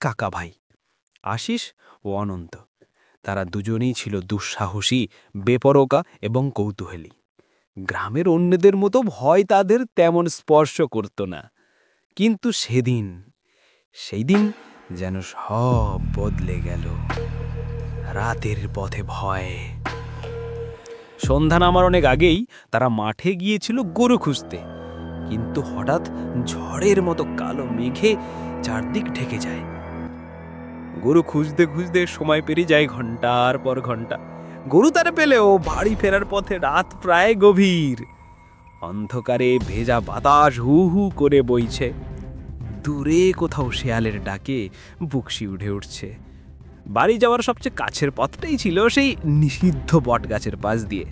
কাকা ভাই, আশিস ও অনন্ত। তারা দুজনেই ছিল দুঃসাহসী, বেপরোয়া এবং কৌতূহলী। গ্রামের অন্যদের মতো ভয় তাদের তেমন স্পর্শ করত না। কিন্তু সেই দিন যেন সব বদলে গেল। রাতের পথে ভয়। সন্ধ্যা নামার অনেক আগেই তারা মাঠে গিয়েছিল গরু খুঁজতে, কিন্তু হঠাৎ ঝড়ের মতো কালো মেঘে চারদিক ঢেকে যায়। গরু খুঁজতে খুঁজতে সময় পেরিয়ে যায় ঘন্টার পর ঘন্টা। গরু তারা পেলেও বাড়ি ফেরার পথে রাত প্রায় গভীর। অন্ধকারে ভেজা বাতাস হু হু করে বইছে। দূরে কোথাও শেয়ালের ডাকে বুকশি উঠে উঠছে। বাড়ি যাওয়ার সবচেয়ে কাছের পথটাই ছিল সেই নিষিদ্ধ বট গাছের পাশ দিয়ে।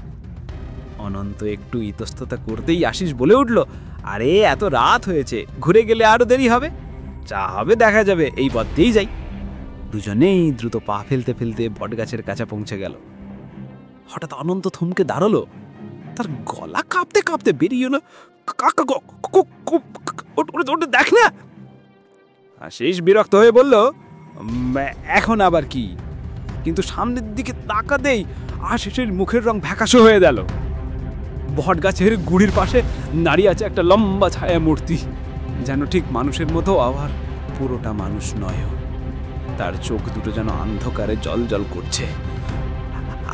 অনন্ত একটু ইতস্ততা করতেই আশিস বলে উঠল, আরে এত রাত হয়েছে, ঘুরে গেলে আরো দেরি হবে, যা হবে দেখা যাবে, এই পথ দিয়েই যাই। দুজনেই দ্রুত পা ফেলতে ফেলতে বটগাছের কাছে পৌঁছে গেল। হঠাৎ অনন্ত থমকে দাঁড়ালো। তার গলা কাঁপতে কাঁপতে বেরিয়ে এলো, দেখ না। আশিস বিরক্ত হয়ে বলল, এখন আবার কি? কিন্তু সামনের দিকে তাকাতেই আশিসের মুখের রং ফ্যাকাশে হয়ে গেল। বটগাছের গুড়ির পাশে দাঁড়িয়ে আছে একটা লম্বা ছায়া মূর্তি, যেন ঠিক মানুষের মতো, আবার পুরোটা মানুষ নয়। তার চোখ দুটো যেন অন্ধকারে জল জল করছে।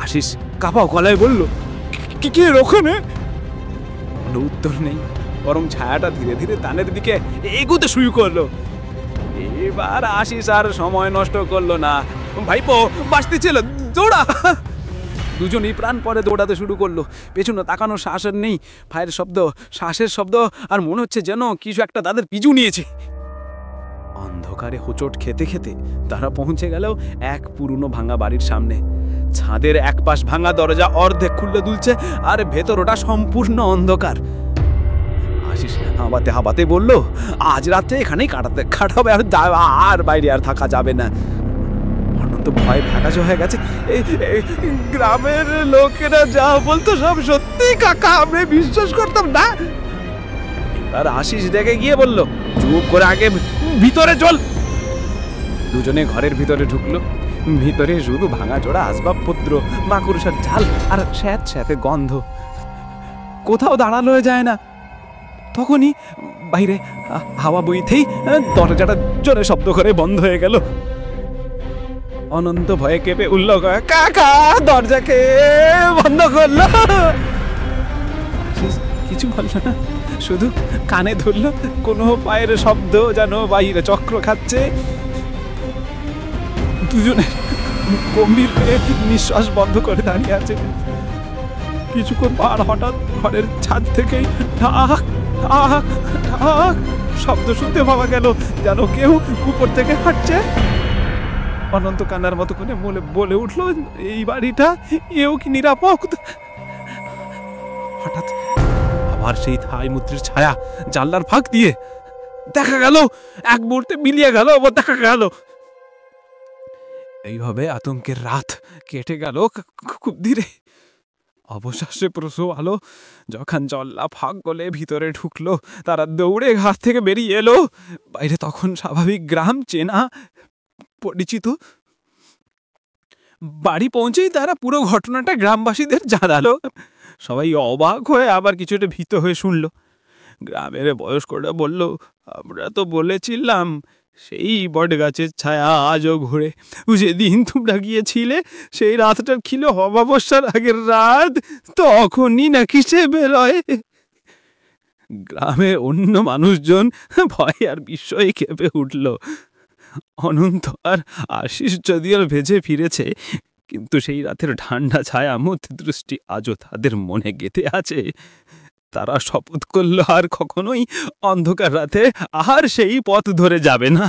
আশিস কাঁপা গলায় বলল, কি ওখানে? কোনো উত্তর নেই, বরং ছায়াটা ধীরে ধীরে তানের দিকে এগোতে শুরু করলো। এবার আশিস আর সময় নষ্ট করলো না। ভাইপো বাঁচতে ছিল, দৌড়া! দুজনই প্রাণ পরে দৌড়াতে শুরু করলো। পেছনে তাকানোর শ্বাস আর নেই। পায়ের শব্দ, শ্বাসের শব্দ, আর মনে হচ্ছে যেন কিছু একটা তাদের পিছু নিয়েছে। অন্ধকারে হোঁচট খেতে খেতে তারা পৌঁছে গেল এক পুরনো ভাঙা বাড়ির সামনে। ছাদের এক পাশ ভাঙা, দরজা অর্ধেক খুললে দুলছে, আর ভেতর ওটা সম্পূর্ণ অন্ধকার। আশিস হাঁপাতে হাঁপাতে বলল, আজ রাতে এখানেই কাটাবে, আর বাইরে আর থাকা যাবে না। অনন্ত ভয় ফ্যাকাশে হয়ে গেছে। গ্রামের লোকেরা যা বলতো সব সত্যি কাকা, আমি বিশ্বাস করতাম না। এবার আশিস দেখে গিয়ে বলল, চুপ করে আগে ভিতরে চল। দুজনে ঘরের ভিতরে ঢুকলো। ভিতরে শুধু ভাঙা চোরা আসবাবপত্র, মাকড়সার ঝাল আর স্যাঁতে গন্ধ। কোথাও দাঁড়ানো যায় না। তখনই বাইরে হাওয়া বইতেই দরজাটা জোরে শব্দ করে বন্ধ হয়ে গেল। অনন্ত ভয়ে কেঁপে উঠল, কাকা দরজাকে বন্ধ করলো। কিছু বলল না, শুধু কানে ধরল কোনো পায়ের শব্দ, যেন বাইরে চক্র খাচ্ছে। দুজনে গম্ভীর হয়ে নিঃশ্বাস বন্ধ করে দাঁড়িয়ে আছে। কিছুক্ষণ পর হঠাৎ ঘরের ছাদ থেকেই ঢাক ঢাক ঢাক শব্দ শুনতে পাওয়া গেল, যেন কেউ উপর থেকে হাঁটছে। অনন্ত কান্নার মতো করে বলে উঠল, এই বাড়িটা এও কি নিরাপদ? হঠাৎ আবার সেই থাই মূর্তির ছায়া জানলার ফাঁক দিয়ে দেখা গেল। এক মুহূর্তে মিলিয়ে গেল, আবার দেখা গেল। এইভাবে আতঙ্কের রাত কেটে গেল খুব ধীরে। অবশেষে প্রসব আলো যখন জল্লা ফাঁক গলে ভিতরে ঢুকলো, তারা দৌড়ে ঘর থেকে বেরিয়ে এলো। বাইরে তখন স্বাভাবিক গ্রাম, চেনা পরিচিত। বাড়ি পৌঁছেই তারা পুরো ঘটনাটা গ্রামবাসীদের জানালো। সবাই অবাক হয়ে আবার কিছুটা ভীত হয়ে শুনল। গ্রামের বয়স্করা বলল, আমরা তো বলেছিলাম সেই বট গাছের ছায়া আজও ঘুরে। যেদিন তোমরা গিয়েছিলে সেই রাতটা ছিল অমাবস্যার আগের রাত, তখনই নাকি সে বেরোয়। গ্রামের অন্য মানুষজন ভয় আর বিস্ময়ে কেঁপে উঠল। অনন্ত আর আশিস যদিও ভেজে ফিরেছে, কিন্তু সেই রাতের ঠান্ডা ছায়া মধ্যে দৃষ্টি আজও তাদের মনে গেঁথে আছে। তারা শপথ করল আর কখনোই অন্ধকার রাতে আর সেই পথ ধরে যাবে না।